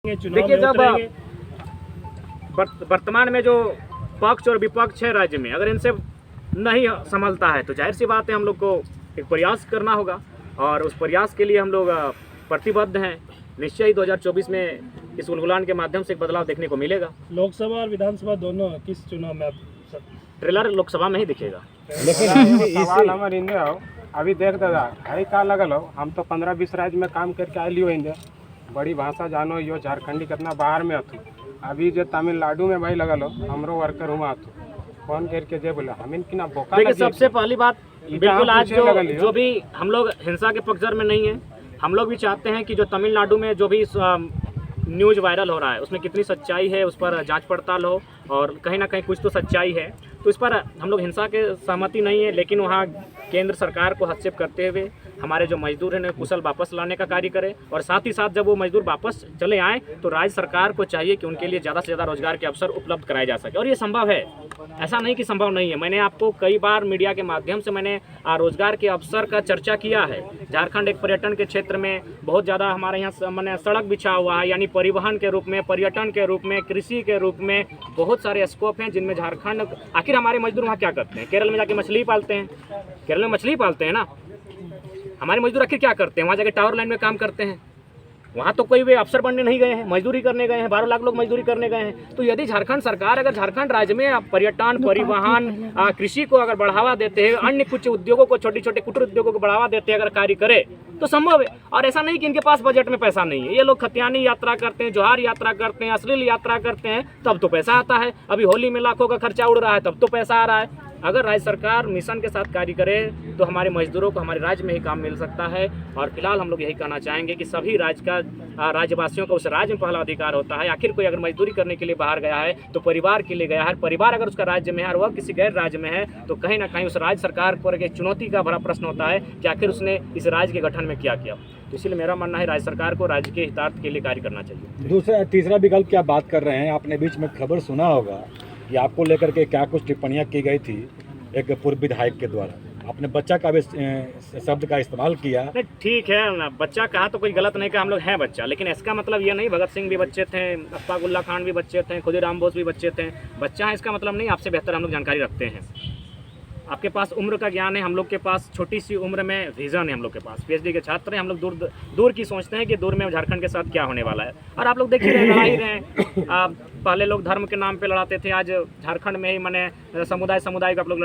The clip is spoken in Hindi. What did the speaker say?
देखिए, जब वर्तमान में जो पक्ष और विपक्ष है राज्य में, अगर इनसे नहीं संभलता है तो जाहिर सी बात है हम लोग को एक प्रयास करना होगा और उस प्रयास के लिए हम लोग प्रतिबद्ध हैं। निश्चय ही 2024 में इस उलगुलान के माध्यम से एक बदलाव देखने को मिलेगा। लोकसभा और विधानसभा दोनों किस चुनाव में आप ट्रेलर लोकसभा में ही दिखेगा। लेकिन सवाल हमारे इंदे हो अभी देख दादा है का लगल हो, हम तो 15-20 राज्य में काम करके आए लियो इंदे बड़ी भाषा जानो यो झारखंडी कितना बाहर में हथु। अभी जो तमिलनाडु में भाई लगल हो हमरो वर्कर हुआ हथु फोन करके जे बोला हम इनकी ना बोका। देखिए, सबसे पहली बात बिल्कुल आज जो भी हम लोग हिंसा के पक्षधर में नहीं है, हम लोग भी चाहते हैं कि जो तमिलनाडु में जो भी न्यूज़ वायरल हो रहा है उसमें कितनी सच्चाई है उस पर जांच पड़ताल हो और कहीं ना कहीं कुछ तो सच्चाई है। तो इस पर हम लोग हिंसा के सहमति नहीं है, लेकिन वहाँ केंद्र सरकार को हस्तक्षेप करते हुए हमारे जो मजदूर हैं कुशल वापस लाने का कार्य करें और साथ ही साथ जब वो मजदूर वापस चले आएँ तो राज्य सरकार को चाहिए कि उनके लिए ज़्यादा से ज़्यादा रोजगार के अवसर उपलब्ध कराए जा सके। और ये संभव है, ऐसा नहीं कि संभव नहीं है। मैंने आपको कई बार मीडिया के माध्यम से मैंने रोजगार के अवसर का चर्चा किया है। झारखंड एक पर्यटन के क्षेत्र में बहुत ज़्यादा हमारे यहाँ मैंने सड़क बिछा हुआ है, यानी परिवहन के रूप में, पर्यटन के रूप में, कृषि के रूप में बहुत सारे स्कोप हैं जिनमें झारखंड। आखिर हमारे मजदूर वहाँ क्या करते हैं? केरल में जाके मछली पालते हैं, केरल में मछली पालते हैं ना। हमारे मजदूर आखिर क्या करते हैं? वहाँ जाके टावर लाइन में काम करते हैं। वहाँ तो कोई वे अफसर बनने नहीं गए हैं, मजदूरी करने गए हैं। 12 लाख लोग मजदूरी करने गए हैं। तो यदि झारखंड सरकार अगर झारखंड राज्य में पर्यटन, परिवहन, कृषि को अगर बढ़ावा देते हैं, अन्य कुछ उद्योगों को, छोटे छोटे कुटीर उद्योगों को बढ़ावा देते हैं, अगर कार्य करे तो संभव है। और ऐसा नहीं कि इनके पास बजट में पैसा नहीं है। ये लोग खतियानी यात्रा करते हैं, जोहार यात्रा करते हैं, अश्लील यात्रा करते हैं, तब तो पैसा आता है। अभी होली में लाखों का खर्चा उड़ रहा है, तब तो पैसा आ रहा है। अगर राज्य सरकार मिशन के साथ कार्य करे तो हमारे मजदूरों को हमारे राज्य में ही काम मिल सकता है। और फिलहाल हम लोग यही कहना चाहेंगे कि सभी राज्यवासियों को उस राज्य में पहला अधिकार होता है। आखिर कोई अगर मजदूरी करने के लिए बाहर गया है तो परिवार के लिए गया है। परिवार अगर उसका राज्य में है और वह किसी गैर राज्य में है तो कहीं ना कहीं उस राज्य सरकार पर एक चुनौती का बड़ा प्रश्न होता है कि आखिर उसने इस राज्य के गठन में क्या किया। तो इसलिए मेरा मानना है राज्य सरकार को राज्य के हितार्थ के लिए कार्य करना चाहिए। तीसरा विकल्प की आप बात कर रहे हैं, आपने बीच में खबर सुना होगा कि आपको लेकर के क्या कुछ टिप्पणियां की गई थी एक पूर्व विधायक के द्वारा। आपने बच्चा का भी शब्द का इस्तेमाल किया। नहीं, ठीक है ना, बच्चा कहा तो कोई गलत नहीं कहा, हम लोग हैं बच्चा, लेकिन इसका मतलब ये नहीं भगत सिंह भी बच्चे थे, अफ्ताबुल्ला खान भी बच्चे थे, खुदीराम बोस भी बच्चे थे। बच्चा है इसका मतलब नहीं आपसे बेहतर हम लोग जानकारी रखते हैं। आपके पास उम्र का ज्ञान है, हम लोग के पास छोटी सी उम्र में विजन है। हम लोग के पास पीएचडी के छात्र हैं। हम लोग दूर की सोचते हैं कि दूर में झारखंड के साथ क्या होने वाला है। और आप लोग देख ही रहे, लड़ा ही रहे हैं। पहले लोग धर्म के नाम पे लड़ाते थे, आज झारखंड में ही माने समुदाय को आप लोग